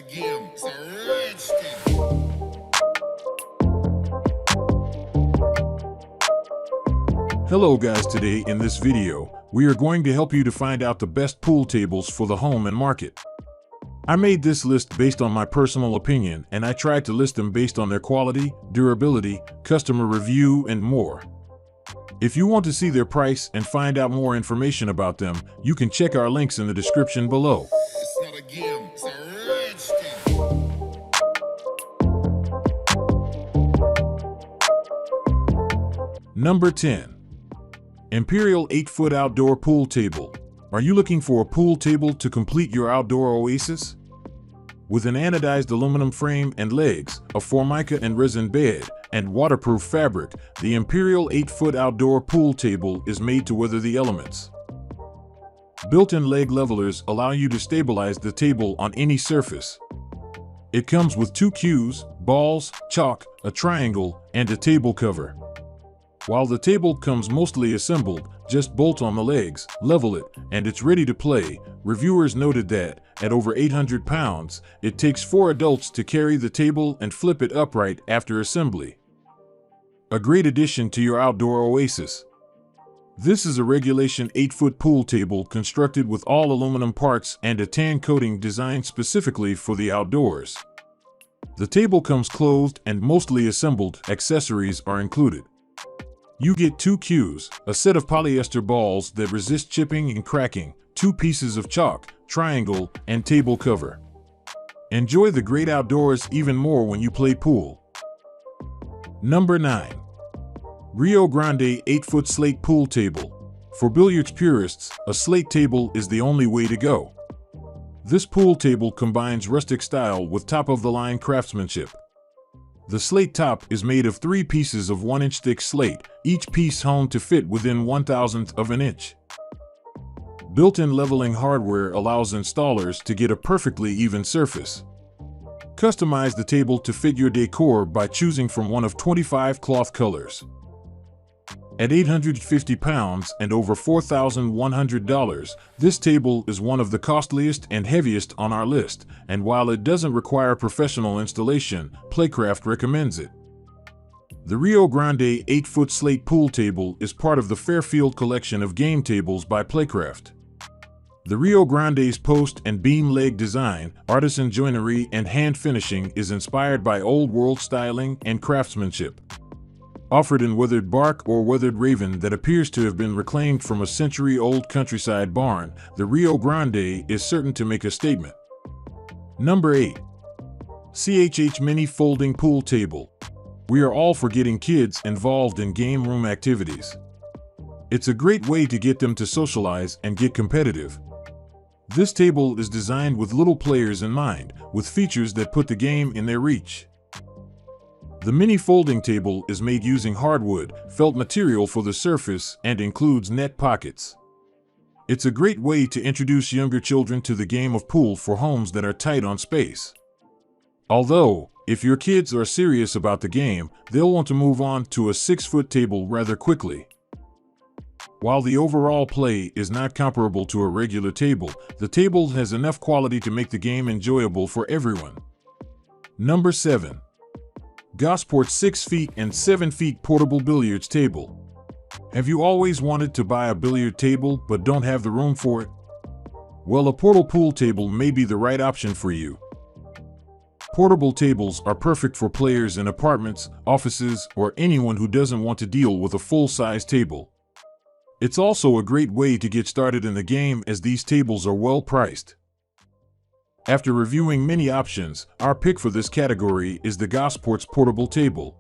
game. It's a rich thing. Hello guys, today in this video, we are going to help you to find out the best pool tables for the home and market. I made this list based on my personal opinion, and I tried to list them based on their quality, durability, customer review, and more. If you want to see their price and find out more information about them, you can check our links in the description below. It's not a game. It's a rich thing. Number 10. Imperial 8-foot outdoor pool table. Are you looking for a pool table to complete your outdoor oasis? With an anodized aluminum frame and legs, a formica and resin bed, and waterproof fabric, the Imperial 8-foot outdoor pool table is made to weather the elements. Built-in leg levelers allow you to stabilize the table on any surface. It comes with 2 cues, balls, chalk, a triangle, and a table cover. While the table comes mostly assembled, just bolt on the legs, level it, and it's ready to play. Reviewers noted that, at over 800 pounds, it takes 4 adults to carry the table and flip it upright after assembly. A great addition to your outdoor oasis. This is a regulation 8-foot pool table constructed with all aluminum parts and a tan coating designed specifically for the outdoors. The table comes closed and mostly assembled. Accessories are included. You get 2 cues, a set of polyester balls that resist chipping and cracking, 2 pieces of chalk, triangle, and table cover. Enjoy the great outdoors even more when you play pool. Number 9. Rio Grande 8-foot slate pool table. For billiards purists, a slate table is the only way to go. This pool table combines rustic style with top-of-the-line craftsmanship. The slate top is made of 3 pieces of 1-inch thick slate, each piece honed to fit within 1/1000th of an inch. Built-in leveling hardware allows installers to get a perfectly even surface. Customize the table to fit your decor by choosing from one of 25 cloth colors. At 850 pounds and over $4,100, this table is one of the costliest and heaviest on our list, and while it doesn't require professional installation, Playcraft recommends it. The Rio Grande 8-foot slate pool table is part of the Fairfield collection of game tables by Playcraft. The Rio Grande's post and beam leg design, artisan joinery, and hand finishing is inspired by old-world styling and craftsmanship. Offered in weathered bark or weathered raven that appears to have been reclaimed from a century-old countryside barn, the Rio Grande is certain to make a statement. Number 8. CHH Mini Folding Pool Table. We are all for getting kids involved in game room activities. It's a great way to get them to socialize and get competitive. This table is designed with little players in mind, with features that put the game in their reach. The mini folding table is made using hardwood, felt material for the surface, and includes net pockets. It's a great way to introduce younger children to the game of pool for homes that are tight on space. Although, if your kids are serious about the game, they'll want to move on to a 6-foot table rather quickly. While the overall play is not comparable to a regular table, the table has enough quality to make the game enjoyable for everyone. Number 7. Gosport 6 feet and 7 feet portable billiards table. Have you always wanted to buy a billiard table but don't have the room for it? Well, a portable pool table may be the right option for you. Portable tables are perfect for players in apartments, offices, or anyone who doesn't want to deal with a full-size table. It's also a great way to get started in the game as these tables are well priced. After reviewing many options, our pick for this category is the Gosport's portable table.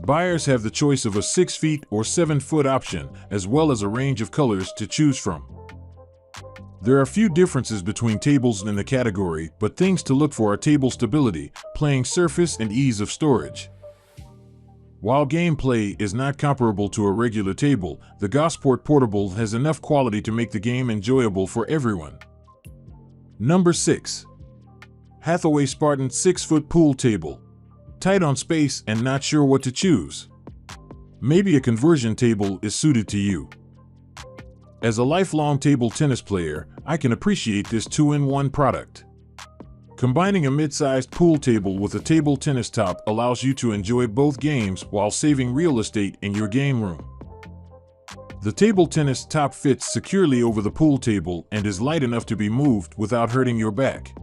Buyers have the choice of a 6 feet or 7-foot option, as well as a range of colors to choose from. There are a few differences between tables in the category, but things to look for are table stability, playing surface, and ease of storage. While gameplay is not comparable to a regular table, the Gosport Portable has enough quality to make the game enjoyable for everyone. Number 6. Hathaway Spartan 6-foot pool table. Tight on space and not sure what to choose? Maybe a conversion table is suited to you. As a lifelong table tennis player, I can appreciate this 2-in-1 product. Combining a mid-sized pool table with a table tennis top allows you to enjoy both games while saving real estate in your game room. The table tennis top fits securely over the pool table and is light enough to be moved without hurting your back.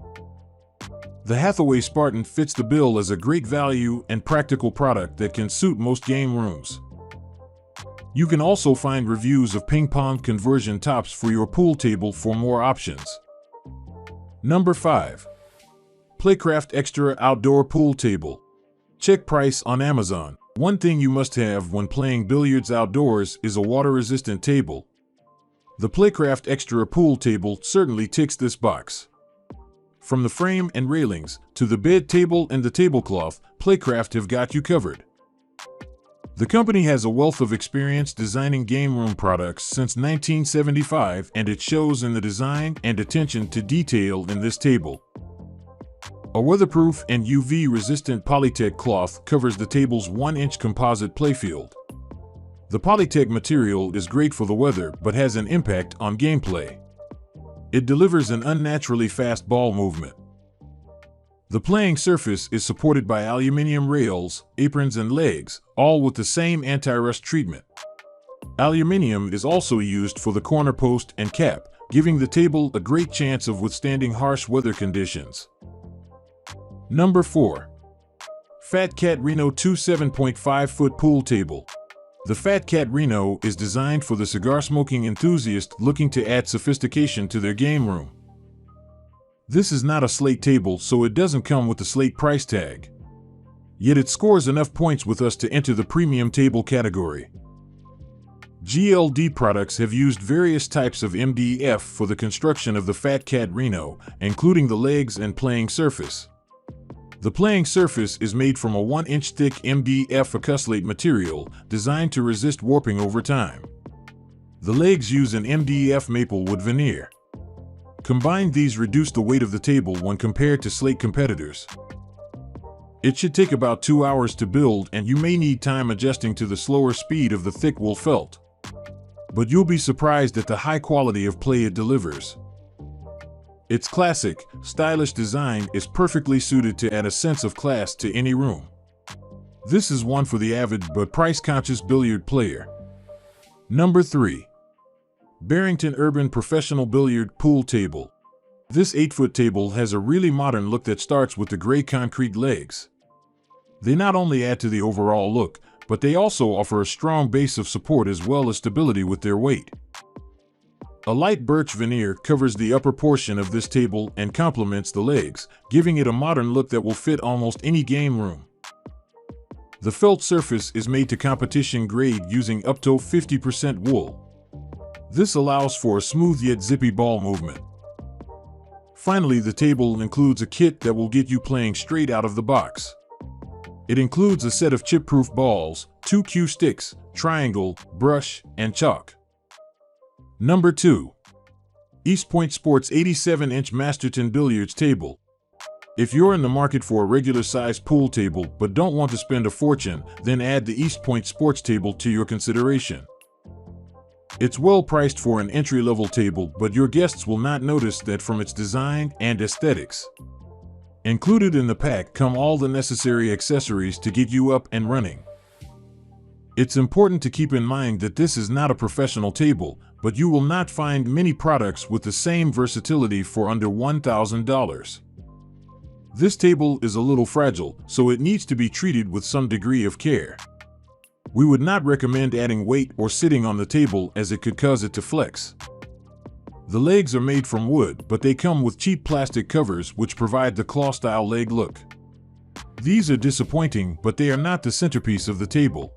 The Hathaway Spartan fits the bill as a great value and practical product that can suit most game rooms. You can also find reviews of ping pong conversion tops for your pool table for more options. Number 5. Playcraft Extra Outdoor Pool Table. Check price on Amazon. One thing you must have when playing billiards outdoors is a water-resistant table. The Playcraft Extra Pool Table certainly ticks this box. From the frame and railings to the bed table and the tablecloth, Playcraft have got you covered. The company has a wealth of experience designing game room products since 1975, and it shows in the design and attention to detail in this table. A weatherproof and UV-resistant Polytech cloth covers the table's 1-inch composite playfield. The Polytech material is great for the weather but has an impact on gameplay. It delivers an unnaturally fast ball movement. The playing surface is supported by aluminum rails, aprons, and legs, all with the same anti-rust treatment. Aluminum is also used for the corner post and cap, giving the table a great chance of withstanding harsh weather conditions. Number 4. Fat Cat Reno 2 7.5-foot Pool Table. The Fat Cat Reno is designed for the cigar-smoking enthusiast looking to add sophistication to their game room. This is not a slate table, so it doesn't come with the slate price tag. Yet it scores enough points with us to enter the premium table category. GLD products have used various types of MDF for the construction of the Fat Cat Reno, including the legs and playing surface. The playing surface is made from a 1-inch thick MDF acrylic material designed to resist warping over time. The legs use an MDF maplewood veneer. Combined, these reduce the weight of the table when compared to slate competitors. It should take about 2 hours to build, and you may need time adjusting to the slower speed of the thick wool felt. But you'll be surprised at the high quality of play it delivers. Its classic, stylish design is perfectly suited to add a sense of class to any room. This is one for the avid but price-conscious billiard player. Number 3. Barrington Urban Professional Billiard Pool Table. This 8-foot table has a really modern look that starts with the gray concrete legs. They not only add to the overall look, but they also offer a strong base of support as well as stability with their weight. A light birch veneer covers the upper portion of this table and complements the legs, giving it a modern look that will fit almost any game room. The felt surface is made to competition grade using up to 50% wool. This allows for a smooth yet zippy ball movement. Finally, the table includes a kit that will get you playing straight out of the box. It includes a set of chip-proof balls, 2 cue sticks, triangle, brush, and chalk. Number 2. East Point Sports 87-inch Masterton Billiards Table. If you're in the market for a regular-sized pool table but don't want to spend a fortune, then add the East Point Sports Table to your consideration. It's well priced for an entry-level table, but your guests will not notice that from its design and aesthetics. Included in the pack come all the necessary accessories to get you up and running. It's important to keep in mind that this is not a professional table, but you will not find many products with the same versatility for under $1,000. This table is a little fragile, so it needs to be treated with some degree of care. We would not recommend adding weight or sitting on the table, as it could cause it to flex. The legs are made from wood, but they come with cheap plastic covers which provide the claw-style leg look. These are disappointing, but they are not the centerpiece of the table.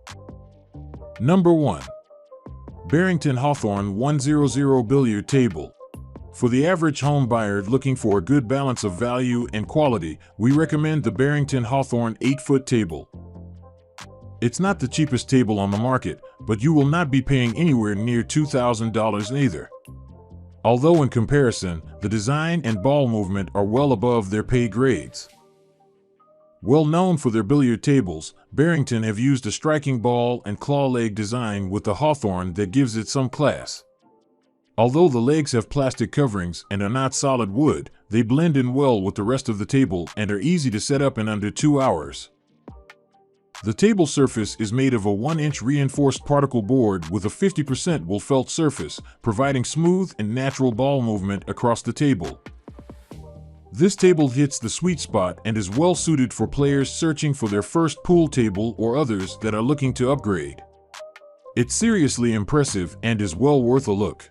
Number 1. Barrington Hawthorne 100 Billiard Table. For the average home buyer looking for a good balance of value and quality, we recommend the Barrington Hawthorne 8-foot table. It's not the cheapest table on the market, but you will not be paying anywhere near $2,000 either. Although in comparison, the design and ball movement are well above their pay grades. Well known for their billiard tables, Barrington have used a striking ball and claw leg design with the Hawthorne that gives it some class. Although the legs have plastic coverings and are not solid wood, They blend in well with the rest of the table and are easy to set up in under 2 hours. The table surface is made of a 1-inch reinforced particle board with a 50% wool felt surface, providing smooth and natural ball movement across the table. This table hits the sweet spot and is well suited for players searching for their first pool table or others that are looking to upgrade. It's seriously impressive and is well worth a look.